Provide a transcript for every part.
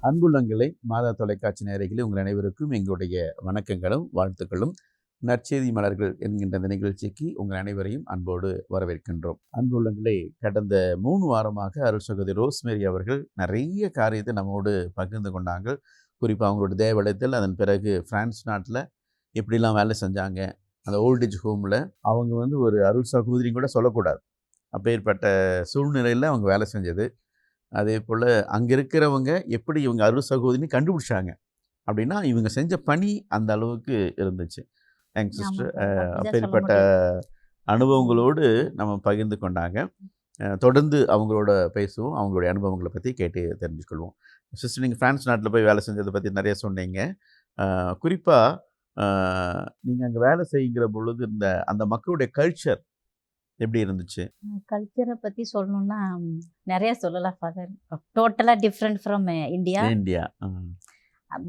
அன்புள்ளங்களை மாதா தொலைக்காட்சி நேயர்களே, உங்கள் அனைவருக்கும் எங்களுடைய வணக்கங்களும் வாழ்த்துக்களும். நற்செய்தி மலர்கள் என்கின்ற இந்த நிகழ்ச்சிக்கு உங்கள் அனைவரையும் அன்போடு வரவேற்கின்றோம். அன்புள்ளங்களே, கடந்த 3 வாரமாக அருள் சகோதரி ரோஸ்மேரி அவர்கள் நிறைய காரியத்தை நம்மோடு பகிர்ந்து கொண்டாங்க. குறிப்பாக அவங்களோட தேவாலயத்தில், அதன் பிறகு பிரான்ஸ் நாட்டில் எப்படிலாம் வேலை செஞ்சாங்க, அந்த ஓல்டேஜ் ஹோமில் அவங்க ஒரு அருள் சகோதரியும் கூட சொல்லக்கூடாது, அப்பேற்பட்ட சூழ்நிலையில் அவங்க வேலை செஞ்சது. அதே போல் அங்கே இருக்கிறவங்க எப்படி இவங்க அருள் சகோதரின்னு கண்டுபிடிச்சாங்க அப்படின்னா, இவங்க செஞ்ச பணி அந்த அளவுக்கு இருந்துச்சு. எங்கள் சிஸ்டர் அப்பேற்பட்ட அனுபவங்களோடு நம்ம பகிர்ந்து கொண்டாங்க. தொடர்ந்து அவங்களோட பேசுவோம், அவங்களுடைய அனுபவங்களை பற்றி கேட்டு தெரிஞ்சுக்கொள்வோம். சிஸ்டர், நீங்கள் ஃப்ரான்ஸ் நாட்டில் போய் வேலை செஞ்சதை பற்றி நிறைய சொன்னீங்க. குறிப்பாக நீங்கள் அங்கே வேலை செய்கிற பொழுது அந்த மக்களுடைய கல்ச்சர் எப்படி இருந்துச்சு? கல்ச்சரை பற்றி சொல்லணும்னா நிறைய சொல்லலாம் ஃபாதர். டோட்டலாக டிஃப்ரெண்ட் ஃப்ரம் இந்தியா.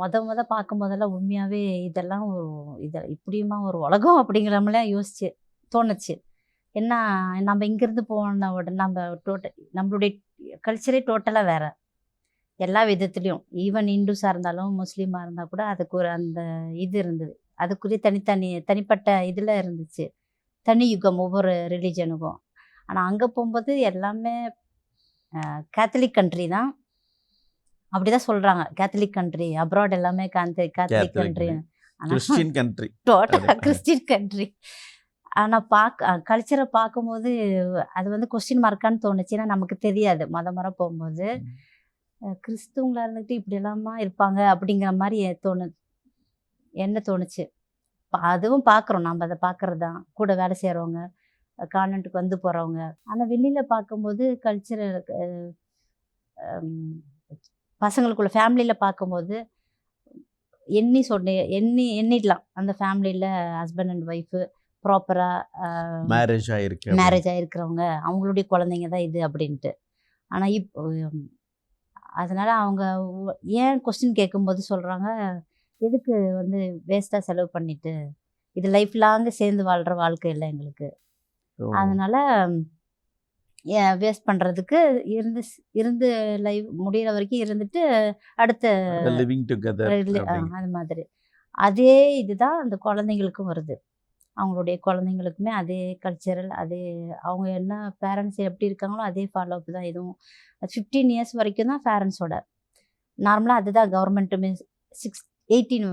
முத பார்க்கும் போதெல்லாம் உண்மையாகவே இதெல்லாம் இப்படியுமா ஒரு உலகம் அப்படிங்கிறமெல்லாம் தோணுச்சு. என்ன, நம்ம இங்கேருந்து போன உடனே நம்மளுடைய கல்ச்சரே டோட்டலாக வேறு எல்லா விதத்துலேயும். ஈவன் இந்துஸாக இருந்தாலும் முஸ்லீமாக இருந்தால் கூட அதுக்கு ஒரு அந்த இது இருந்தது, அதுக்குரிய தனிப்பட்ட இதில் இருந்துச்சு, தனி யுகம் ஒவ்வொரு ரிலீஜனுக்கும். ஆனால் அங்கே போகும்போது எல்லாமே கேத்தலிக் கண்ட்ரி தான், அப்படி தான் சொல்கிறாங்க. கேத்தலிக் கண்ட்ரி, அப்ராட் எல்லாமே கேத்தலிக் கண்ட்ரி, டோட்டலாக கிறிஸ்டின் கண்ட்ரி. ஆனால் கல்ச்சரை பார்க்கும்போது அது கொஸ்டின் மார்க்கான்னு தோணுச்சு. ஏன்னா நமக்கு தெரியாது, முறை போகும்போது கிறிஸ்துவங்களா இருந்துட்டு இப்படி எல்லாமா இருப்பாங்க அப்படிங்கிற மாதிரி என்ன தோணுச்சு. அதுவும் பார்க்குறோம், நம்ம அதை பார்க்குறது தான், கூட வேலை செய்கிறவங்க, கான்வென்ட்டுக்கு போகிறவங்க. ஆனால் வெளியில் பார்க்கும்போது கல்ச்சரல் பசங்களுக்குள்ள ஃபேமிலியில் பார்க்கும்போது எண்ணிடலாம். அந்த ஃபேமிலியில் ஹஸ்பண்ட் அண்ட் ஒய்ஃபு ப்ராப்பராக மேரேஜ் ஆகிருக்கிறவங்க, அவங்களுடைய குழந்தைங்க தான் இது அப்படின்ட்டு. ஆனால் அதனால் அவங்க ஏன் கொஸ்டின் கேட்கும்போது சொல்கிறாங்க, எதுக்கு வேஸ்ட்டாக செலவு பண்ணிட்டு, இது லைஃப் லாங்கு சேர்ந்து வாழ்கிற வாழ்க்கை இல்லை எங்களுக்கு, அதனால் வேஸ்ட் பண்ணுறதுக்கு இருந்து லைஃப் முடிகிற வரைக்கும் இருந்துட்டு அடுத்த லிவிங் டுகெதர் அது மாதிரி. அதே இதுதான் அந்த குழந்தைங்களுக்கும் வருது. அவங்களுடைய குழந்தைங்களுக்குமே அதே கல்ச்சரல், அதே அவங்க என்ன பேரண்ட்ஸ் எப்படி இருக்காங்களோ அதே ஃபாலோ அப் தான். இதுவும் 15 இயர்ஸ் வரைக்கும் தான் பேரண்ட்ஸோட நார்மலாக அதுதான். கவர்மெண்ட்டுமே 18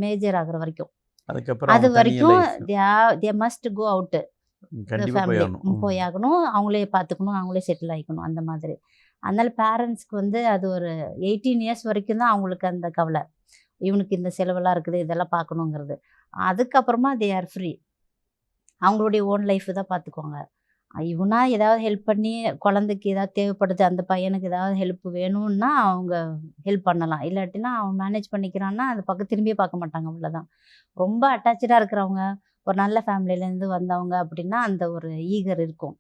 மேஜர் ஆகிற வரைக்கும், அது வரைக்கும் they must go out, family போய் ஆகணும், அவங்களே பார்த்துக்கணும், அவங்களே செட்டில் ஆகிக்கணும், அந்த மாதிரி. அதனால் பேரண்ட்ஸ்க்கு அது ஒரு 18 இயர்ஸ் வரைக்கும் தான் அவங்களுக்கு அந்த கவலை, இவனுக்கு இந்த செலவெல்லாம் இருக்குது, இதெல்லாம் பார்க்கணுங்கிறது. அதுக்கப்புறமா தே ஆர் ஃப்ரீ, அவங்களுடைய ஓன் லைஃப் தான் பார்த்துக்குவாங்க. இவனா ஏதாவது ஹெல்ப் பண்ணி, குழந்தைக்கு ஏதாவது தேவைப்படுது, அந்த பையனுக்கு ஏதாவது ஹெல்ப் வேணும்னா அவங்க ஹெல்ப் பண்ணலாம். இல்லாட்டினா அவன் மேனேஜ் பண்ணிக்கிறான்னா அந்த பக்கம் திரும்பியே பார்க்க மாட்டாங்க, அவ்வளோதான். ரொம்ப அட்டாச்சாக இருக்கிறவங்க, ஒரு நல்ல ஃபேமிலியிலேருந்து வந்தவங்க அப்படின்னா அந்த ஒரு ஈகர் இருக்கும்.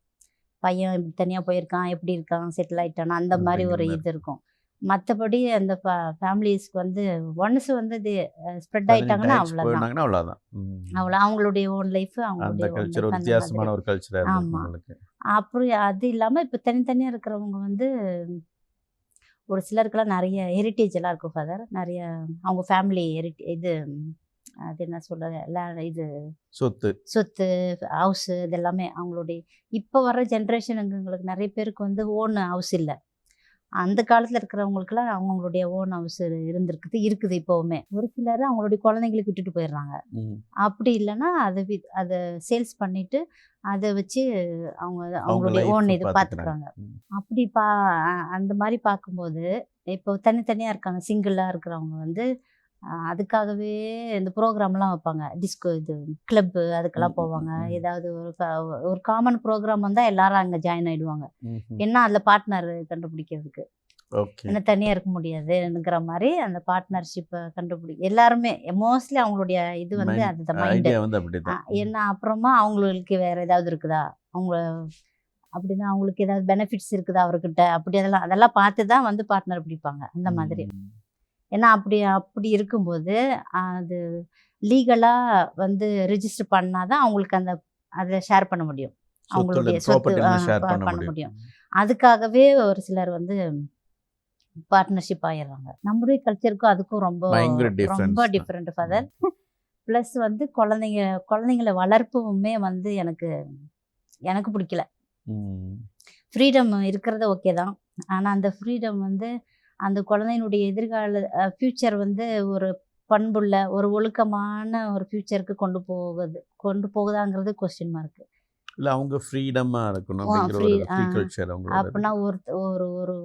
பையன் இப்படி தனியாக போயிருக்கான், எப்படி இருக்கான், செட்டில் ஆகிட்டானா, அந்த மாதிரி ஒரு இது இருக்கும். மற்றபடி அந்த ஃபேமிலிஸ்க்கு ஒன்ஸ் இது ஸ்ப்ரெட் ஆகிட்டாங்கன்னா அவ்வளோதான். அவங்களுடைய ஓன் லைஃப், அவங்களுடைய ஆமாம். அப்புறம் அது இல்லாமல் இப்போ தனித்தனியாக இருக்கிறவங்க ஒரு சிலருக்கெல்லாம் நிறைய ஹெரிட்டேஜ் எல்லாம் இருக்கும் ஃபாதர். நிறைய அவங்க ஃபேமிலி இது அது என்ன சொல்கிறது, இது சொத்து ஹவுஸு, இது எல்லாமே அவங்களுடைய. இப்போ வர ஜென்ரேஷனுங்களுக்கு நிறைய பேருக்கு ஓன் ஹவுஸ் இல்லை. அந்த காலத்தில் இருக்கிறவங்களுக்குலாம் அவங்களுடைய ஓன் ஹவுஸ் இருக்குது இப்போவுமே. ஒரு சிலர் அவங்களுடைய குழந்தைங்களுக்கு விட்டுட்டு போயிடுறாங்க. அப்படி இல்லைன்னா அதை சேல்ஸ் பண்ணிவிட்டு அதை வச்சு அவங்களுடைய ஓன் இது பார்த்துக்கிறாங்க. அப்படி அந்த மாதிரி பார்க்கும்போது இப்போ தனித்தனியாக இருக்காங்க, சிங்கிளாக இருக்கிறவங்க அதுக்காகவே இந்த ப்ரோக்ராம்லாம் வைப்பாங்க, டிஸ்கோ இது கிளப்பு, அதுக்கெல்லாம் போவாங்க. ஏதாவது ஒரு காமன் ப்ரோக்ராம் வந்தால் எல்லாரும் அங்கே ஜாயின் ஆகிடுவாங்க. ஏன்னா அதில் பார்ட்னர் கண்டுபிடிக்கிறதுக்கு, என்ன தனியாக இருக்க முடியாதுங்கிற மாதிரி அந்த பார்ட்னர்ஷிப்பை எல்லாருமே மோஸ்ட்லி அவங்களுடைய இது அதுதான் மைண்டு. ஏன்னா அப்புறமா அவங்களுக்கு வேறு ஏதாவது இருக்குதா, அவங்க அப்படின்னா அவங்களுக்கு ஏதாவது பெனிஃபிட்ஸ் இருக்குதா அவர்கிட்ட, அப்படி அதெல்லாம் பார்த்து தான் பார்ட்னர் பிடிப்பாங்க, அந்த மாதிரி. ஏன்னா அப்படி இருக்கும்போது அது லீகலாக ரிஜிஸ்டர் பண்ணாதான் அவங்களுக்கு அதை ஷேர் பண்ண முடியும், அவங்களுடைய சொத்து பண்ண முடியும். அதுக்காகவே ஒரு சிலர் பார்ட்னர்ஷிப் ஆயிடுறாங்க. நம்முடைய கல்ச்சருக்கும் அதுக்கும் ரொம்ப பயங்கர ரொம்ப டிஃப்ரென்ஸ். Different father. ப்ளஸ் வந்து குழந்தைங்கள வளர்ப்புமே வந்து எனக்கு பிடிக்கல. ஃப்ரீடம் இருக்கிறது ஓகே தான். ஆனால் அந்த ஃப்ரீடம் வந்து அந்த குழந்தையினுடைய எதிர்கால ஃப்யூச்சர் வந்து ஒரு பண்புள்ள ஒரு ஒழுக்கமான ஒரு ஃப்யூச்சருக்கு கொண்டு போகுதாங்கிறது கொஸ்டின் மார்க்கு. இல்லை அவங்க ஃப்ரீடமாக இருக்கணும் அப்படிங்கிற ஃப்ரீ ஒரு ஃப்ரீ கல்ச்சர் அவங்களோட. அப்படின்னா ஒரு ஒரு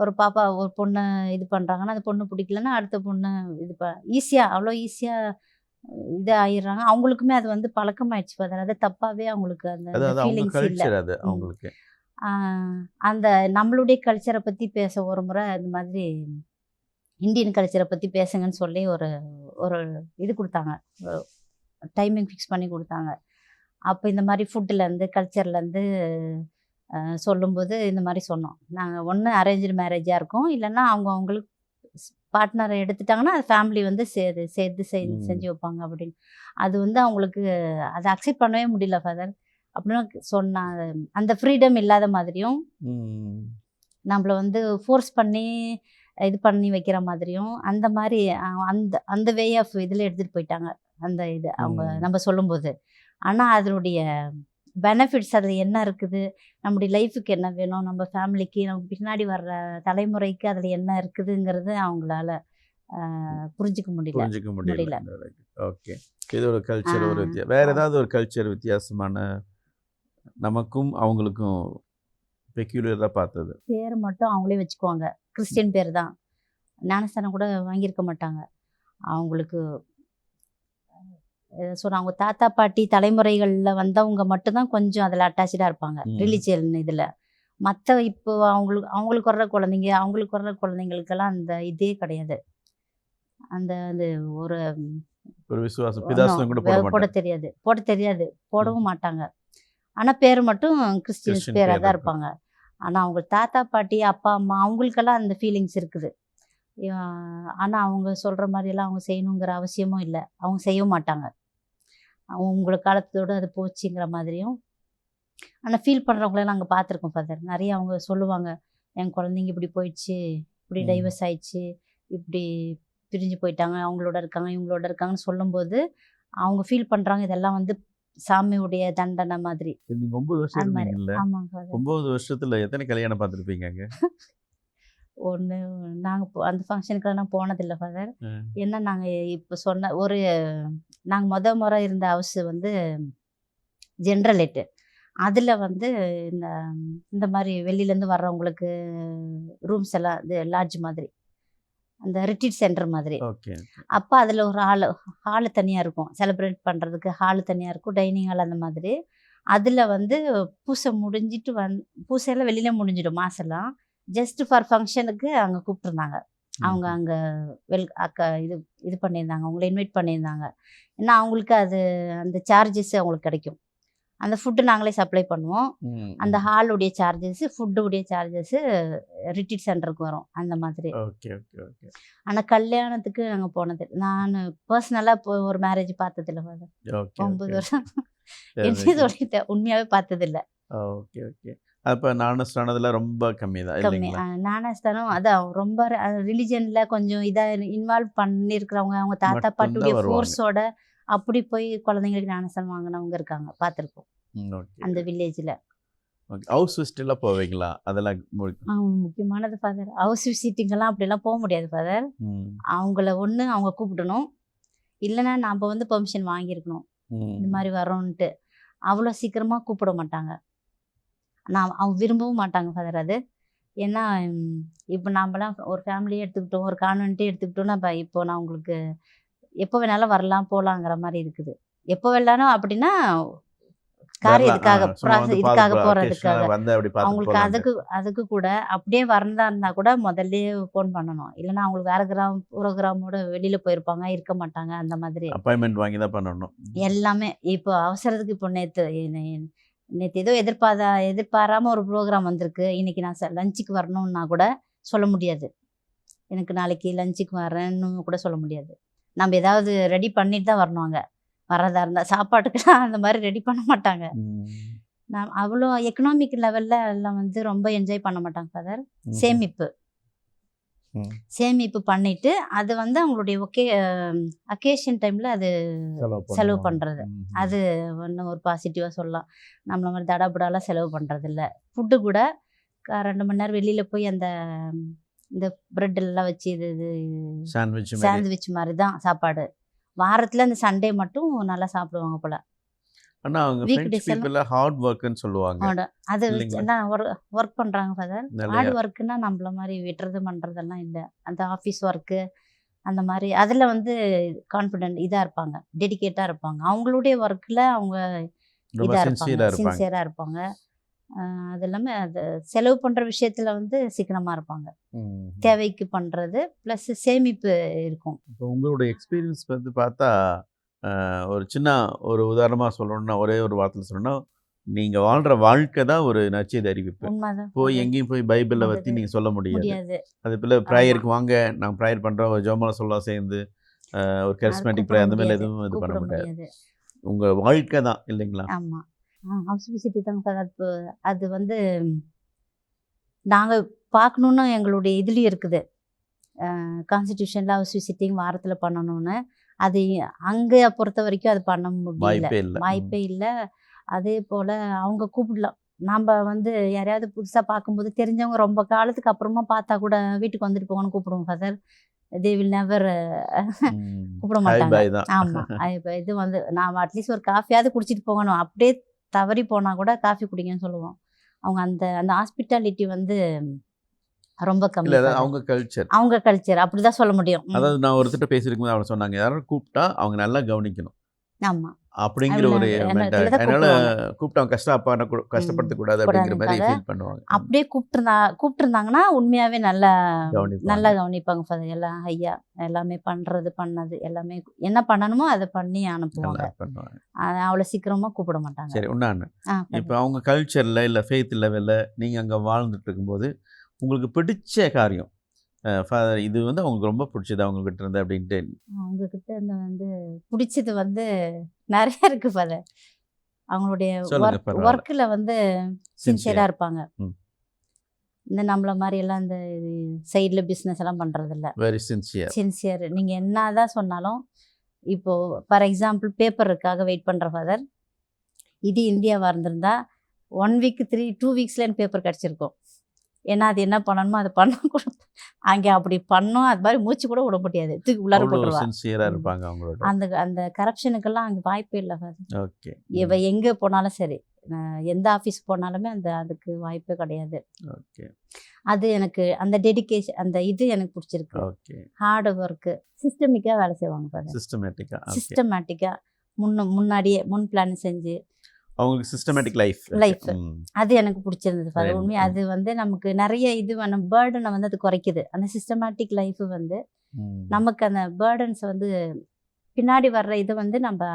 ஒரு பாப்பா ஒரு பொண்ணை இது பண்ணுறாங்கன்னா அந்த பொண்ணு பிடிக்கலன்னா அடுத்த பொண்ணு அவ்வளோ ஈஸியாக இது ஆயிடுறாங்க. அவங்களுக்குமே அது வந்து பழக்கமாயிடுச்சு ஃபாதர். அது தப்பாகவே அவங்களுக்கு அந்த அதாவது அவங்க ஃபீலிங்ஸ் இல்லை. கல்ச்சர் அது அவங்களுக்கு. அந்த நம்மளுடைய கல்ச்சரை பற்றி பேச ஒரு முறை இந்த மாதிரி இந்தியன் கல்ச்சரை பற்றி பேசுங்கன்னு சொல்லி ஒரு ஒரு இது கொடுத்தாங்க, டைமிங் ஃபிக்ஸ் பண்ணி கொடுத்தாங்க. அப்போ இந்த மாதிரி ஃபுட்டுலேருந்து கல்ச்சர்லேருந்து சொல்லும்போது இந்த மாதிரி சொன்னோம். நாங்கள் ஒன்று அரேஞ்சு மேரேஜாக இருக்கோம், இல்லைன்னா அவங்களுக்கு பார்ட்னரை எடுத்துட்டாங்கன்னா அது ஃபேமிலி வந்து சேர்த்து செஞ்சு வைப்பாங்க அப்படின்னு. அது வந்து அவங்களுக்கு அதை அக்செப்ட் பண்ணவே முடியல ஃபாதர். அப்படின்னு சொன்னாங்க. அந்த ஃப்ரீடம் இல்லாத மாதிரியும் நம்மளை வந்து ஃபோர்ஸ் பண்ணி இது பண்ணி வைக்கிற மாதிரியும் அந்த மாதிரி அந்த வே ஆஃப் இதில் எடுத்துகிட்டு போயிட்டாங்க அந்த இது அவங்க நம்ம சொல்லும்போது. ஆனால் அதனுடைய பெனிஃபிட்ஸ் அதில் என்ன இருக்குது, நம்முடைய லைஃபுக்கு என்ன வேணும், நம்ம ஃபேமிலிக்கு நமக்கு பின்னாடி வர்ற தலைமுறைக்கு அதில் என்ன இருக்குதுங்கிறது அவங்களால புரிஞ்சிக்க முடியல. ஓகே, இது ஒரு கல்ச்சர். ஒரு வேற ஏதாவது ஒரு கல்ச்சர் வித்தியாசமான நமக்கும் அவங்களுக்கும் பெக்யூலியராக பார்த்தது? பேர் மட்டும் அவங்களே வச்சுக்குவாங்க, கிறிஸ்டியன் பேர் தான். ஞானஸ்தானம் கூட வாங்கியிருக்க மாட்டாங்க. அவங்களுக்கு சொன்ன அவங்க தாத்தா பாட்டி தலைமுறைகளில் வந்தவங்க மட்டும்தான் கொஞ்சம் அதில் அட்டாச்சாக இருப்பாங்க ரிலிஜியன் இதில். மற்ற இப்போ அவங்களுக்கு வர்ற குழந்தைங்களுக்கெல்லாம் அந்த இதே கிடையாது. அந்த ஒரு விசுவாசம் போட தெரியாது, போடவும் மாட்டாங்க. ஆனால் பேர் மட்டும் கிறிஸ்டியன்ஸ் பேராக தான் இருப்பாங்க. ஆனால் அவங்க தாத்தா பாட்டி அப்பா அம்மா அவங்களுக்கெல்லாம் அந்த ஃபீலிங்ஸ் இருக்குது. ஆனால் அவங்க சொல்கிற மாதிரியெல்லாம் அவங்க செய்யணுங்கிற அவசியமும் இல்லை, அவங்க செய்யவும் மாட்டாங்க. அவங்கள காலத்தோடு அது போச்சுங்கிற மாதிரியும். ஆனால் ஃபீல் பண்ணுறவங்களெல்லாம் நாங்கள் பார்த்துருக்கோம் ஃபாதர். நிறைய அவங்க சொல்லுவாங்க, என் குழந்தைங்க இப்படி போயிடுச்சு, இப்படி டைவர்ஸ் ஆயிடுச்சு, இப்படி பிரிஞ்சு போயிட்டாங்க, அவங்களோட இருக்காங்க இவங்களோட இருக்காங்கன்னு சொல்லும்போது அவங்க ஃபீல் பண்ணுறாங்க இதெல்லாம் வந்து சாமியுடைய தண்டனை மாதிரி. நீங்கள் 9 வருஷம் இருந்தீங்கல்ல? ஆமாங்க ஃபாதர். 9 வருஷத்தில் எத்தனை கல்யாணம் பார்த்துருப்பீங்க? ஒன்று நாங்கள் அந்த ஃபங்க்ஷனுக்கெல்லாம் போனதில்லை ஃபாதர். ஏன்னா நாங்கள் இப்போ சொன்ன நாங்கள் முறை இருந்த ஹவுஸ் வந்து ஜென்ரலேட்டு. அதில் வந்து இந்த மாதிரி வெளியிலேருந்து வர்றவங்களுக்கு ரூம்ஸ் எல்லாம் இது லாட்ஜ் மாதிரி, அந்த ரிட்ரீட் சென்டர் மாதிரி. அப்போ அதில் ஒரு ஹாலு தனியாக இருக்கும், செலிப்ரேட் பண்ணுறதுக்கு ஹாலு தனியாக இருக்கும், டைனிங் ஹால் அந்த மாதிரி. அதில் வந்து பூசை முடிஞ்சிட்டு பூசையெல்லாம் வெளியில முடிஞ்சிடும் மாதெல்லாம். ஜஸ்ட் ஃபார் ஃபங்க்ஷனுக்கு அங்கே கூப்பிட்ருந்தாங்க. அவங்க அங்கே இது பண்ணியிருந்தாங்க, அவங்கள இன்வைட் பண்ணியிருந்தாங்க. ஏன்னா அவங்களுக்கு அந்த சார்ஜஸ் அவங்களுக்கு கிடைக்கும். அந்த ஃபுட்டு நாங்களே சப்ளை பண்ணுவோம். அந்த ஹாலுடைய சார்ஜஸ்ஸு, ஃபுட்டுடைய சார்ஜஸ்ஸு ரிட்ரீட் சென்டருக்கு வரும் அந்த மாதிரி. ஆனால் கல்யாணத்துக்கு நாங்கள் போனது, நான் பர்சனலாக ஒரு மேரேஜ் பார்த்ததில்ல ஃபாதர். 9 வருஷம் என்ன சொல்லிட்டேன், உண்மையாகவே பார்த்ததில்ல. அப்போ நானஸ்தானத்தில் ரொம்ப கம்மி தான். நானஸ்தானம் அதான் ரொம்ப ரிலிஜனில் கொஞ்சம் இதாக இன்வால்வ் பண்ணியிருக்கிறவங்க, அவங்க தாத்தா பாட்டுடைய ஃபோர்ஸோட அப்படி போய் குழந்தைங்களுக்கு ஞானஸ்தானம் வாங்கினவங்க இருக்காங்க, பார்த்துருக்கோம் அந்த வில்லேஜில். ஹவுஸ் விசிட்டெல்லாம் போவீங்களா? அதெல்லாம் முக்கியமானது ஃபாதர். ஹவுஸ் விசிட்டிங்கெல்லாம் அப்படிலாம் போக முடியாது ஃபாதர். அவங்கள அவங்க கூப்பிடணும், இல்லைன்னா நாம் வந்து பெர்மிஷன் வாங்கியிருக்கணும் இந்த மாதிரி வரோன்ட்டு. அவ்வளோ சீக்கிரமாக கூப்பிட மாட்டாங்க, அவங்க விரும்பவும் மாட்டாங்க ஃபாதர் அது. ஏன்னா இப்போ நாம்லாம் ஒரு ஃபேமிலியே எடுத்துக்கிட்டோம், ஒரு கான்வென்ட்டே எடுத்துக்கிட்டோம்னா இப்போ நான் உங்களுக்கு எப்போ வேணாலும் வரலாம் போகலாங்கிற மாதிரி இருக்குது. எப்போ வேணாலும் அப்படின்னா காரியத்துக்காக இதுக்காக போகிறதுக்காக அவங்களுக்கு அதுக்கு கூட அப்படியே வரதா இருந்தால் கூட முதல்ல ஃபோன் பண்ணணும். இல்லைன்னா அவங்களுக்கு வேறு ப்ரோக்ராமோட வெளியில் போயிருப்பாங்க, இருக்க மாட்டாங்க. அந்த மாதிரி அப்பாயின்மெண்ட் வாங்கி தான் பண்ணணும் எல்லாமே. இப்போ அவசரத்துக்கு இப்போ நேற்று ஏதோ எதிர்பாராமல் ஒரு ப்ரோக்ராம் வந்திருக்கு, இன்றைக்கி நான் லஞ்சுக்கு வரணுன்னா கூட சொல்ல முடியாது. எனக்கு நாளைக்கு லஞ்சுக்கு வரேன்னு கூட சொல்ல முடியாது. நம்ம ஏதாவது ரெடி பண்ணிட்டு தான் வரணும். அங்கே வர்றதா இருந்தால் சாப்பாட்டுக்குலாம் அந்த மாதிரி ரெடி பண்ண மாட்டாங்க. நான் அவ்வளோ எக்கனாமிக் லெவலில் எல்லாம் வந்து ரொம்ப என்ஜாய் பண்ண மாட்டாங்க ஃபாதர். சேமிப்பு ம். சேமிப்பு பண்ணிட்டு அது வந்து அவங்களுடைய அக்கேஷன் டைமில் அது செலவு பண்ணுறது. அது ஒன்று ஒரு பாசிட்டிவாக சொல்லலாம். நம்மள மாதிரி தடாபுடாலாம் செலவு பண்ணுறதில்ல. ஃபுட்டு கூட 2 மணி நேரம் வெளியில் போய் அந்த இந்த ப்ரெட்டெல்லாம் வச்சு இது சாண்ட்விச் மாதிரி தான் சாப்பாடு. வாரத்தில் அந்த சண்டே மட்டும் நல்லா சாப்பிடுவாங்க போல். ஆனால் அவங்க ஃப்ரெஞ்ச் பீப்புளில் ஹார்ட் ஒர்க்குன்னு சொல்லுவாங்க. அது எல்லாம் ஒர்க் பண்ணுறாங்க ஃபாதர். ஹார்ட் ஒர்க்குன்னா நம்மள மாதிரி விட்டுறது பண்ணுறதெல்லாம் இல்லை. அந்த ஆஃபீஸ் ஒர்க்கு அந்த மாதிரி அதில் வந்து கான்ஃபிடென்ட் இதாக இருப்பாங்க, டெடிக்கேட்டாக இருப்பாங்க. அவங்களுடைய ஒர்க்கில் அவங்க இதாக இருப்பாங்க, சின்சியராக இருப்பாங்க. அது இல்லாமல் அது செலவு பண்ணுற விஷயத்தில் வந்து சிக்கனமாக இருப்பாங்க. தேவைக்கு பண்ணுறது ப்ளஸ் சேமிப்பு இருக்கும். இப்போ உங்களுடைய எக்ஸ்பீரியன்ஸ் வந்து பார்த்தா ஒரு சின்ன ஒரு உதாரணமாக சொல்லணும்னா, ஒரே ஒரு வார்த்தையில் சொல்லணும்னா, நீங்கள் வாழ்கிற வாழ்க்கை தான் ஒரு நற்செய்தி அறிவிப்பு. உண்மைதான். போய் எங்கேயும் போய் பைபிளில் பற்றி நீங்கள் சொல்ல முடியாது. அது போல் ப்ரேயருக்கு வாங்க, நாங்கள் ப்ரேயர் பண்ணுறோம், ஒரு ஜெபமாலை சொல்லலாம் சேர்ந்து, ஒரு கரிஸ்மேட்டிக் ப்ரேயர் அந்த மாதிரி எதுவும் இது பண்ண முடியாது. உங்கள் வாழ்க்கை தான் இல்லைங்களா? ஆமாம். ஹவுஸ் விசிட்டி தாங்க சார். அது வந்து நாங்கள் பார்க்கணுன்னு எங்களுடைய இதுலேயும் இருக்குது. கான்ஸ்டிடியூஷனில் ஹவுஸ் விசிட்டிங் வாரத்தில் பண்ணணும்னு. அது அங்கே பொறுத்த வரைக்கும் அது பண்ண முடியல, வாய்ப்பே இல்லை. அதே போல் அவங்க கூப்பிடலாம். நாம் வந்து யாரையாவது புதுசாக பார்க்கும்போது தெரிஞ்சவங்க ரொம்ப காலத்துக்கு அப்புறமா பார்த்தா கூட வீட்டுக்கு வந்துட்டு போகணும்னு கூப்பிடுவோம் ஃபாதர். தே வில் நெவர் கூப்பிட மாட்டாங்க. ஆமாம். இப்போ இது வந்து நாம் அட்லீஸ்ட் ஒரு காஃபியாவது குடிச்சிட்டு போகணும். அப்படியே தவறி போனால் கூட காஃபி குடிங்கன்னு சொல்லுவோம். அவங்க அந்த அந்த ஹாஸ்பிட்டாலிட்டி வந்து ரொம்ப கம்மி. அவங்க கல்ச்சர் அப்படிதான் சொல்ல முடியும். அதாவது நான் ஒருத்தர் பேசியிருக்கும்போது அவங்க சொன்னாங்க, யாரும் கூப்பிட்டா அவங்க நல்லா கவனிக்கணும். ஆமாம். அப்படிங்கிற ஒரு அதனால கூப்பிட்டு அவங்க கஷ்டப்படுத்தக்கூடாது அப்படிங்கிற மாதிரி ஃபீல் பண்ணுவாங்க. அப்படியே கூப்பிட்டுருந்தாங்கன்னா உண்மையாகவே நல்லா கவனிப்பாங்க ஃபாதர். எல்லாம் ஐயா எல்லாமே பண்ணது எல்லாமே என்ன பண்ணணுமோ அதை பண்ணி அனுப்புவாங்க. அவ்வளோ சீக்கிரமாக கூப்பிட மாட்டாங்க. சரி, ஒன்று இப்போ அவங்க கல்ச்சரில் இல்லை ஃபெய்த் லெவலில் நீங்கள் அங்கே வாழ்ந்துட்டு இருக்கும்போது உங்களுக்கு பிடிச்ச காரியம் ஃபாதர் இது வந்து அவங்களுக்கு ரொம்ப பிடிச்சது அவங்கக்கிட்ட இருந்து அப்படின்ட்டு? அவங்கக்கிட்ட இருந்து வந்து பிடிச்சது வந்து நிறைய இருக்கு ஃபாதர். அவங்களுடைய ஒர்க்கில் வந்து சின்சியராக இருப்பாங்க. இந்த நம்மள மாதிரி எல்லாம் இந்த சைடில் பிஸ்னஸ் எல்லாம் பண்ணுறதில்ல. Very sincere. நீங்கள் என்ன தான் சொன்னாலும் இப்போது ஃபார் எக்ஸாம்பிள் பேப்பருக்காக வெயிட் பண்ணுற ஃபாதர். இது இந்தியாவாக இருந்திருந்தா 1 வீக் 2 வீக்ஸில் பேப்பர் கிடச்சிருக்கும். ஏன்னா அது என்ன பண்ணணுமோ அதை பண்ண கூட அங்கே அப்படி பண்ணோம். அது மாதிரி மூச்சு கூட விட முடியாது, தூக்கி உள்ளார போட்டுருவாங்க. அந்த அந்த கரப்ஷனுக்கெல்லாம் அங்கே வாய்ப்பே இல்லை ஃபாதர். ஓகே. இவ எங்கே போனாலும் சரி, எந்த ஆஃபீஸ் போனாலுமே அதுக்கு வாய்ப்பே கிடையாது. ஓகே. அது எனக்கு அந்த டெடிகேஷன் அந்த இது எனக்கு பிடிச்சிருக்கு. ஓகே. ஹார்ட் ஒர்க்கு சிஸ்டமிக்காக வேலை செய்வாங்க ஃபாதர். சிஸ்டமேட்டிக்காக முன்னாடியே முன் பிளான் செஞ்சு அவங்களுக்கு சிஸ்டமேட்டிக் லைஃப் அது எனக்கு பிடிச்சிருந்தது ஃபாதர். உண்மை அது வந்து நமக்கு நிறைய இது பேர்டனை வந்து அது குறைக்குது. அந்த சிஸ்டமேட்டிக் லைஃப் வந்து நமக்கு அந்த பேர்டன்ஸ் வந்து பின்னாடி வர்ற இதை வந்து நம்ம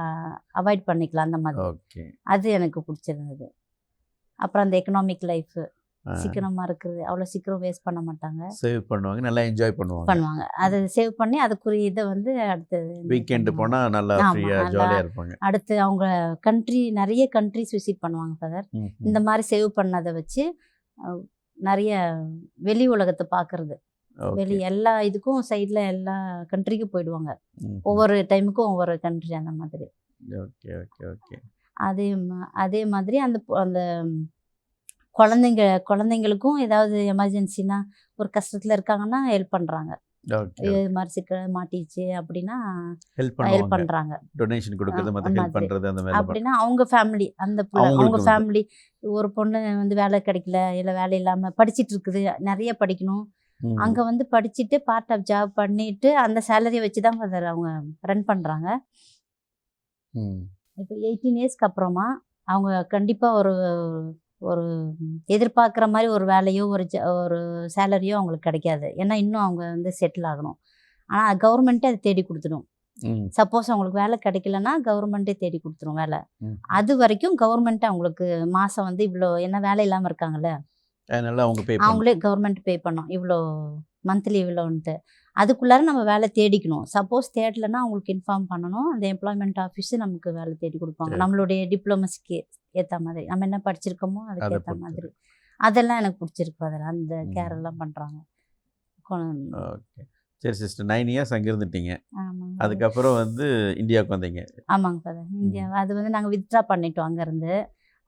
அவாய்ட் பண்ணிக்கலாம் அந்த மாதிரி. அது எனக்கு பிடிச்சிருந்தது. அப்புறம் அந்த எக்கனாமிக் லைஃப் சீக்கிரமாக இருக்குது, அவ்வளோ சீக்கிரம் வேஸ்ட் பண்ண மாட்டாங்க, சேவ் பண்ணுவாங்க, நல்லா என்ஜாய் பண்ணுவாங்க. அதை சேவ் பண்ணி அதுக்குரிய இதை வந்து அடுத்து வீக்கெண்டு போனால் நல்லா ஃப்ரீயாக ஜாலியாக இருப்பாங்க. அடுத்து அவங்க நிறைய கண்ட்ரிஸ் விசிட் பண்ணுவாங்க ஃபாதர். இந்த மாதிரி சேவ் பண்ணதை வச்சு நிறைய வெளி உலகத்தை பார்க்கறது. எல்லா இதுக்கும் சைடில் எல்லா கண்ட்ரிக்கும் போயிடுவாங்க. ஒவ்வொரு டைமுக்கும் ஒவ்வொரு கண்ட்ரி அந்த மாதிரி. Okay okay okay. அதே மாதிரி அந்த குழந்தைங்களுக்கும் ஏதாவது எமர்ஜென்சினா ஒரு கஷ்டத்தில் இருக்காங்கன்னா ஹெல்ப் பண்ணுறாங்க. இது மாதிரி சிக்கல் மாட்டிச்சு அப்படின்னா ஹெல்ப் பண்ணுறாங்க. டொனேஷன் கொடுக்குறது, மற்ற ஹெல்ப் பண்ணுறது அந்த மாதிரி. அப்படின்னா அவங்க ஃபேமிலி அவங்க ஃபேமிலி ஒரு பொண்ணு வந்து வேலை கிடைக்கல, இல்லை வேலை இல்லாமல் படிச்சுட்டு இருக்குது, நிறைய படிக்கணும். அங்கே வந்து படிச்சுட்டு பார்ட் ஆஃப் ஜாப் பண்ணிட்டு அந்த சேலரியை வச்சு தான் அவங்க ரன் பண்ணுறாங்க. இப்போ 18 இயர்ஸ்க்கு அப்புறமா அவங்க கண்டிப்பாக ஒரு எதிர்பார்க்குற மாதிரி ஒரு வேலையோ ஒரு சேலரியோ அவங்களுக்கு கிடைக்காது. ஏன்னா இன்னும் அவங்க வந்து செட்டில் ஆகணும். ஆனால் கவர்மெண்ட்டே அதை தேடி கொடுத்துடும். சப்போஸ் அவங்களுக்கு வேலை கிடைக்கலன்னா கவர்மெண்ட்டே தேடி கொடுத்துரும் வேலை. அது வரைக்கும் கவர்மெண்ட்டே அவங்களுக்கு மாதம் வந்து இவ்வளோ, என்ன வேலை இல்லாமல் இருக்காங்கல்ல, அவங்களே கவர்மெண்ட் பே பண்ணோம் இவ்வளோ மந்த்லி இவ்வளோன்ட்டு. அதுக்குள்ளார நம்ம வேலை தேடிக்கணும். சப்போஸ் தேடலைன்னா அவங்களுக்கு இன்ஃபார்ம் பண்ணணும். அந்த எம்ப்ளாய்மெண்ட் ஆஃபீஸு நமக்கு வேலை தேடி கொடுப்பாங்க, நம்மளுடைய டிப்ளமஸிக்கு ஏற்ற மாதிரி, நம்ம என்ன படிச்சிருக்கோமோ அதுக்கு ஏற்ற மாதிரி. அதெல்லாம் எனக்கு பிடிச்சிருக்கு. அதில் அந்த கேரெல்லாம் பண்ணுறாங்க. ஓகே. சரி சிஸ்டர், 9 இயர்ஸ் அங்கே இருந்துட்டீங்க. ஆமாங்க. அதுக்கப்புறம் வந்து இந்தியாவுக்கு வந்தீங்க. ஆமாங்க ஃபாதர். இந்தியா அது வந்து நாங்கள் வித்ட்ரா பண்ணிட்டோம் அங்கேருந்து.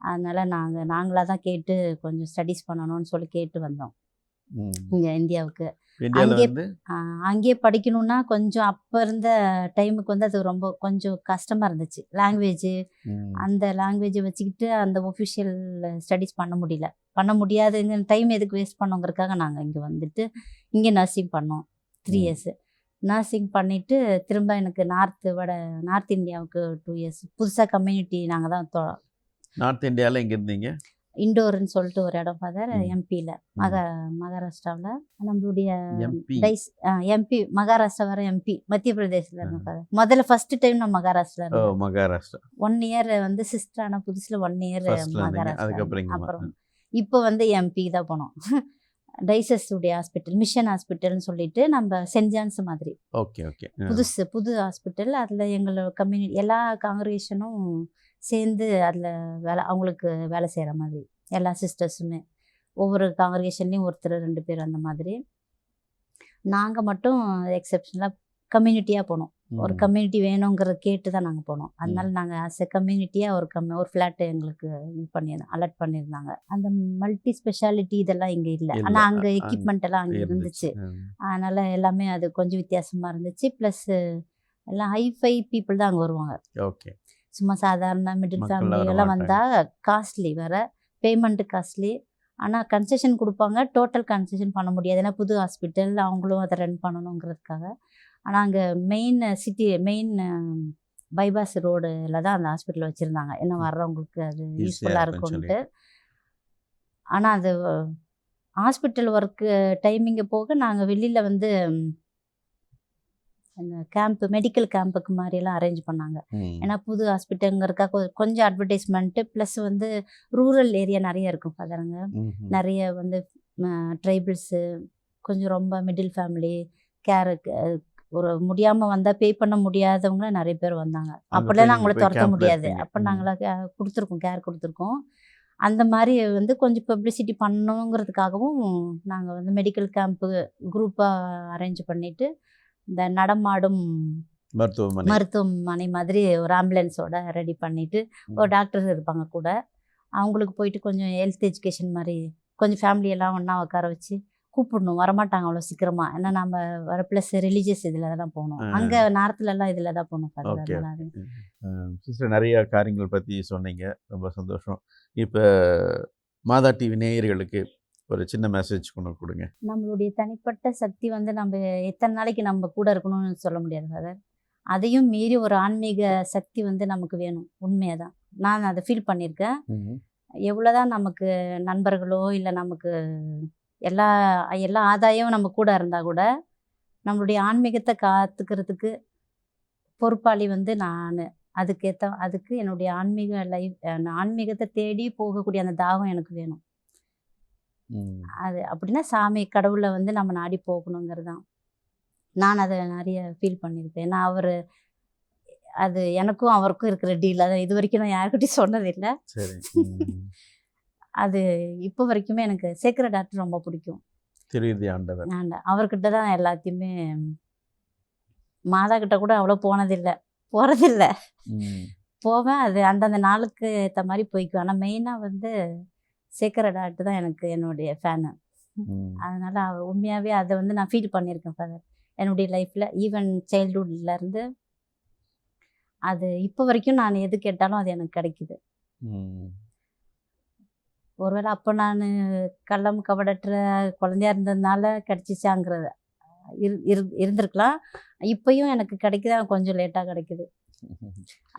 அதனால் நாங்களாக தான் கேட்டு கொஞ்சம் ஸ்டடீஸ் பண்ணணும்னு சொல்லி கேட்டு வந்தோம் இங்கே இந்தியாவுக்கு. இந்தியாவில் அங்கே வந்து அங்கேயே படிக்கணும்னா கொஞ்சம் அப்போ இருந்த டைமுக்கு வந்து அது ரொம்ப கொஞ்சம் கஷ்டமாக இருந்துச்சு. லாங்குவேஜு அந்த லாங்குவேஜை வச்சுக்கிட்டு அந்த ஒஃபிஷியல் ஸ்டடீஸ் பண்ண முடியாதுங்க. டைம் எதுக்கு வேஸ்ட் பண்ணோங்கிறதுக்காக நாங்கள் இங்கே வந்துட்டு இங்கே நர்சிங் பண்ணோம் 3 இயர்ஸ். நர்சிங் பண்ணிவிட்டு திரும்ப எனக்கு நார்த் இந்தியாவுக்கு 2 இயர்ஸ் புதுசாக கம்யூனிட்டி நாங்கள் தான் நார்த் இந்தியாவில் எங்கே இருந்தீங்க? இண்டோர்னு சொல்லிட்டு ஒரு இடம் ஃபாதர், எம்பியில் மகாராஷ்டிராவில். நம்மளுடைய எம்பி. எம்பி மகாராஷ்டிரா வர எம்பி மத்திய பிரதேசில் இருந்தேன் ஃபாதர். முதல்ல ஃபஸ்ட்டு டைம் நான் மகாராஷ்டிரா இருந்தேன். மகாராஷ்டிரா 1 இயர் வந்து சிஸ்டர் ஆன புதுசில் 1 இயர் மகாராஷ்டிரா. அதுக்கப்புறம் அப்புறம் இப்போ வந்து எம்பி தான் போனோம். டைசஸ் உடைய ஹாஸ்பிட்டல், மிஷன் ஹாஸ்பிட்டல்னு சொல்லிட்டு நம்ம சென்ட் ஜான்ஸ் மாதிரி ஓகே ஓகே புது ஹாஸ்பிட்டல். அதில் எங்களோட கம்யூனிட்டி எல்லா காங்கிரிகேஷனும் சேர்ந்து அதில் அவங்களுக்கு வேலை செய்கிற மாதிரி எல்லா சிஸ்டர்ஸுமே ஒவ்வொரு காங்கிரிகேஷன்லேயும் ஒருத்தர் 2 பேர் அந்த மாதிரி. நாங்கள் மட்டும் எக்ஸப்ஷனலாக கம்யூனிட்டியாக போனோம். ஒரு கம்யூனிட்டி வேணுங்கிறத கேட்டு தான் நாங்கள் போனோம். அதனால நாங்கள் ஆஸ் எ கம்யூனிட்டியாக ஒரு ஃப்ளாட்டு எங்களுக்கு அலர்ட் பண்ணியிருந்தாங்க. அந்த மல்டி ஸ்பெஷாலிட்டி இதெல்லாம் இங்கே இல்லை. ஆனால் அங்கே எக்யூப்மெண்ட் எல்லாம் அங்கே இருந்துச்சு. அதனால் எல்லாமே அது கொஞ்சம் வித்தியாசமாக இருந்துச்சு. ப்ளஸ் எல்லாம் ஹைஃபை பீப்புள் தான் அங்கே வருவாங்க. ஓகே. சும்மா சாதாரண மிடில் ஃபேமிலி எல்லாம் வந்தால் காஸ்ட்லி பேமெண்ட்டு காஸ்ட்லி. ஆனால் கன்செஷன் கொடுப்பாங்க. டோட்டல் கன்செஷன் பண்ண முடியாது. ஏன்னா புது ஹாஸ்பிட்டல் அவங்களும் அதை ரன் பண்ணணுங்கிறதுக்காக. ஆனால் அங்கே மெயின் பைபாஸ் ரோடில் தான் அந்த ஹாஸ்பிட்டல் வச்சுருந்தாங்க. ஏன்னா வர்றவங்களுக்கு அது யூஸ்ஃபுல்லாக இருக்கும்ன்ட்டு. ஆனால் அது ஹாஸ்பிட்டல் ஒர்க்கு டைமிங்கை போக நாங்கள் வெளியில் வந்து அந்த மெடிக்கல் கேம்புக்கு மாதிரியெல்லாம் அரேஞ்ச் பண்ணாங்க. ஏன்னா புது ஹாஸ்பிட்டலுங்கிறதுக்காக கொஞ்சம் அட்வர்டைஸ்மெண்ட்டு ப்ளஸ் வந்து ரூரல் ஏரியா நிறைய இருக்கும் ஃபாதருங்க. நிறைய வந்து ட்ரைபிள்ஸு, கொஞ்சம் ரொம்ப மிடில் ஃபேமிலி, ஒரு முடியாமல் வந்தால் பே பண்ண முடியாதவங்களாம் நிறைய பேர் வந்தாங்க. அப்படிலாம் அவங்கள துரத்த முடியாது. அப்போ நாங்களாம் கேர் கொடுத்துருக்கோம். அந்த மாதிரி வந்து கொஞ்சம் பப்ளிசிட்டி பண்ணணுங்கிறதுக்காகவும் நாங்கள் வந்து மெடிக்கல் கேம்ப்பு குரூப்பாக அரேஞ்ச் பண்ணிவிட்டு இந்த நடமாடும் மருத்துவமனை மாதிரி ஒரு ஆம்புலன்ஸோட ரெடி பண்ணிவிட்டு ஒரு டாக்டர்ஸ் இருப்பாங்க கூட. அவங்களுக்கு போயிட்டு கொஞ்சம் ஹெல்த் எஜுகேஷன் மாதிரி கொஞ்சம் ஃபேமிலியெல்லாம் ஒன்றா உட்கார வச்சு கூப்பிடணும். வரமாட்டாங்க அவ்வளோ சீக்கிரமாக. ஏன்னா நம்ம வர ப்ளஸ் ரிலீஜியஸ் இதில் தான் போகணும். அங்கே நார்த்துலலாம் இதில் தான் போகணும். சிஸ்டர், நிறைய காரியங்கள் பற்றி சொன்னீங்க, ரொம்ப சந்தோஷம். இப்போ மாதா டிவி நேயர்களுக்கு ஒரு சின்ன மெசேஜ் கொண்டு கொடுங்க. நம்மளுடைய தனிப்பட்ட சக்தி வந்து நம்ம எத்தனை நாளைக்கு நம்ம கூட இருக்கணும்னு சொல்ல முடியாது ஃபாதர். அதையும் மீறி ஒரு ஆன்மீக சக்தி வந்து நமக்கு வேணும். உண்மையாக தான் நான் அதை ஃபீல் பண்ணியிருக்கேன். எவ்வளோதான் நமக்கு நண்பர்களோ இல்லை நமக்கு எல்லா ஆதாயம் நம்ம கூட இருந்தால் கூட நம்மளுடைய ஆன்மீகத்தை காத்துக்கிறதுக்கு பொறுப்பாளி வந்து நான். அதுக்கு என்னுடைய ஆன்மீகத்தை தேடி போகக்கூடிய அந்த தாகம் எனக்கு வேணும். அது அப்படின்னா சாமி கடவுளை வந்து நம்ம நாடி போகணுங்கிறது தான். நான் அதை நிறைய ஃபீல் பண்ணியிருக்கேன். ஏன்னா அது எனக்கும் அவருக்கும் இருக்கிற டீல். அதை இது வரைக்கும் நான் யாருக்கிட்டையும் சொன்னதில்லை. அது இப்போ வரைக்குமே எனக்கு சேக்ரட் ஹார்ட் ரொம்ப பிடிக்கும். அவர்கிட்ட தான் எல்லாத்தையுமே. மாதா கிட்ட கூட அவ்வளோ போகிறதில்லை. போவேன், அது அந்தந்த நாளுக்கு ஏற்ற மாதிரி போய்க்குவேன். ஆனால் மெயினாக வந்து சேக்ரட் ஹார்ட் தான் எனக்கு என்னுடைய ஃபேனு. அதனால் அவர் உண்மையாகவே அதை வந்து நான் ஃபீல் பண்ணியிருக்கேன் ஃபாதர் என்னுடைய லைஃப்பில். ஈவன் சைல்ட்ஹுட்லேருந்து அது இப்போ வரைக்கும் நான் எது கேட்டாலும் அது எனக்கு கிடைக்குது. ஒருவேளை அப்போ நான் கள்ளம் கபடற்ற குழந்தையா இருந்ததுனால கிடைச்சிச்சாங்கிறது இருந்திருக்கலாம். இப்போயும் எனக்கு கிடைக்குது, கொஞ்சம் லேட்டாக கிடைக்குது.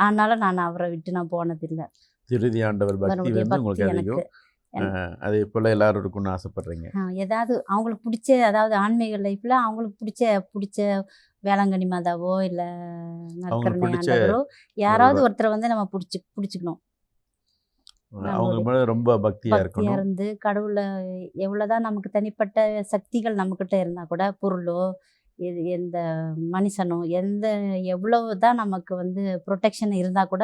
ஆனாலும் நான் அவரை விட்டு நான் போனதில்லை. திருதி ஆண்டவர் பக்தி வந்து உங்களுக்கு அதிகம். அதே போல் எல்லாரும் இருக்குன்னு ஆசைப்படுறீங்க. ஏதாவது அவங்களுக்கு பிடிச்ச, அதாவது ஆன்மீக லைஃப்பில் அவங்களுக்கு பிடிச்ச வேளாங்கண்ணி மாதாவோ இல்லை நற்கருணை ஆண்டவரோ யாராவது ஒருத்தரை வந்து நம்ம பிடிச்சிக்கணும். அவங்க ரொம்ப பக்தியாக இருந்து கடவுளை எவ்வளோதான் நமக்கு தனிப்பட்ட சக்திகள் நம்மக்கிட்ட இருந்தால் கூட, பொருளோ எந்த மனுஷனோ எவ்வளவுதான் நமக்கு வந்து ப்ரொடெக்ஷன் இருந்தால் கூட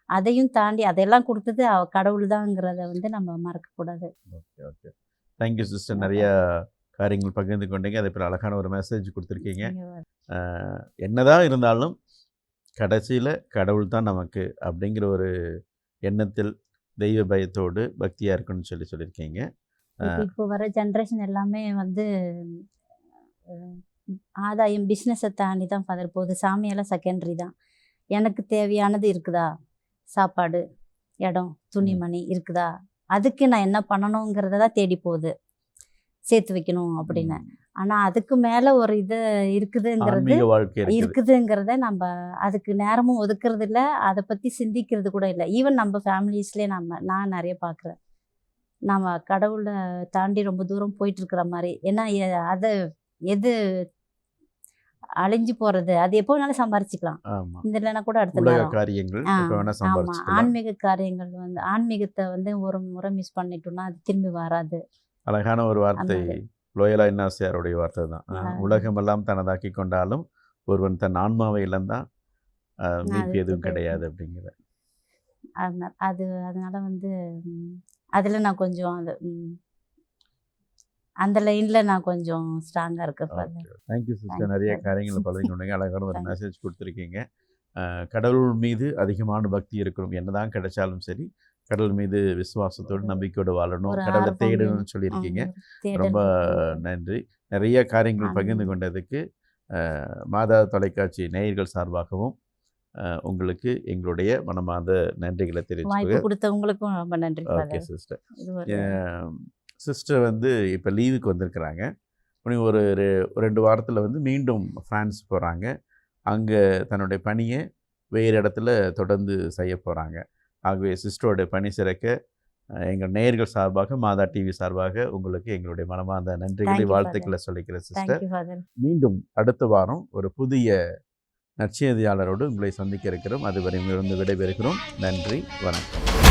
அதையும் தாண்டி அதெல்லாம் கொடுத்தது கடவுள் தாங்கிறத வந்து நம்ம மறக்கக்கூடாது. Okay okay, thank you sister. நிறைய காரியங்கள் பகிர்ந்து கொண்டீங்க. அதே போல் அழகான ஒரு மெசேஜ் கொடுத்துருக்கீங்க. நீங்க என்னதான் இருந்தாலும் கடைசியில் கடவுள் தான் நமக்கு அப்படிங்கிற ஒரு எண்ணத்தில் தெய்வ பயத்தோடு பக்தியாக இருக்கணும்னு சொல்லியிருக்கீங்க. இப்போ வர ஜென்ரேஷன் எல்லாமே வந்து அஹ், ஆதாயம் பிஸ்னஸை தாண்டி தான் ஃபாதர் போகுது. சாமியெல்லாம் செகண்டரி தான். எனக்கு தேவையானது இருக்குதா, சாப்பாடு, இடம், துணிமணி இருக்குதா, அதுக்கு நான் என்ன பண்ணணுங்கிறத தான் தேடி போகுது, சேர்த்து வைக்கணும் அப்படின்னு. ஆனால் அதுக்கு மேலே ஒரு இது இருக்குதுங்கிறது ஆன்மீக வாழ்க்கை இருக்குது. இருக்குதுங்கிறத நம்ம அதுக்கு நேரமும் ஒதுக்குறது இல்லை, அதை பற்றி சிந்திக்கிறது கூட இல்லை. ஈவன் நம்ம ஃபேமிலிஸ்லேயே நான் நிறைய பார்க்குறேன். நம்ம கடவுளை தாண்டி ரொம்ப தூரம் போயிட்டு இருக்கிற மாதிரி. ஏன்னா அதை எது அழிஞ்சு போகிறது, அது எப்போ வேணாலும் சம்பாரிச்சிக்கலாம். ஆமாம், இந்த இல்லைன்னா கூட அடுத்த உலக நேரம். காரியங்கள் ஆ எப்போ வேணால் ஆமாம், சம்பாரிச்சுக்கலாம். ஆன்மீக காரியங்கள் வந்து ஆன்மீகத்தை வந்து ஒரு முறை மிஸ் பண்ணிட்டோம்னா அது திரும்பி வராது. அழகான ஒரு வார்த்தை அந்த லோயலா இன்னாசியாருடைய வார்த்தை தான். உலகமெல்லாம் தனதாக்கி கொண்டாலும் ஒருவன் தன் ஆன்மாவை இழந்தான் மீட்பு எதுவும் கிடையாது அப்படிங்கிற. அதனால வந்து அதில் நான் கொஞ்சம் அந்த லைனில் நான் கொஞ்சம் ஸ்ட்ராங்காக இருக்கேன். Thank you sister. நிறைய காரியங்களை பகிர்ந்து கொண்டீங்க. அழகான ஒரு மெசேஜ் கொடுத்துருக்கீங்க. கடவுள் மீது அதிகமான பக்தி இருக்கணும். என்னதான் கிடைச்சாலும் சரி, கடவுள் மீது விசுவாசத்தோடு நம்பிக்கையோடு வாழணும், கடவுளை தேடணும்னு சொல்லியிருக்கீங்க. ரொம்ப நன்றி. நிறைய காரியங்கள் பகிர்ந்து கொண்டதுக்கு மாதா தொலைக்காட்சி நேயர்கள் சார்பாகவும் உங்களுக்கு எங்களுடைய மனமார்ந்த நன்றிகளை தெரிவிச்சுக்கிறேன். கொடுத்தவங்களுக்கும் ரொம்ப நன்றி. Okay sister. சிஸ்டர் வந்து இப்போ லீவுக்கு வந்திருக்கிறாங்க. ஒரு 2 வாரத்தில் வந்து மீண்டும் ஃப்ரான்ஸ் போகிறாங்க. அங்கே தன்னுடைய பணியை வேறு இடத்துல தொடர்ந்து செய்ய போகிறாங்க. ஆகவே சிஸ்டரோட பணி சிறக்க எங்கள் நேயர்கள் சார்பாக, மாதா டிவி சார்பாக உங்களுக்கு எங்களுடைய மனமார்ந்த நன்றிகளை, வாழ்த்துக்களை சொல்லிக்கிறேன் சிஸ்டர். மீண்டும் அடுத்த வாரம் ஒரு புதிய நற்செய்தியாளரோடு உங்களை சந்திக்க இருக்கிறோம். அதுவரை இருந்து விடைபெறுகிறோம். நன்றி, வணக்கம்.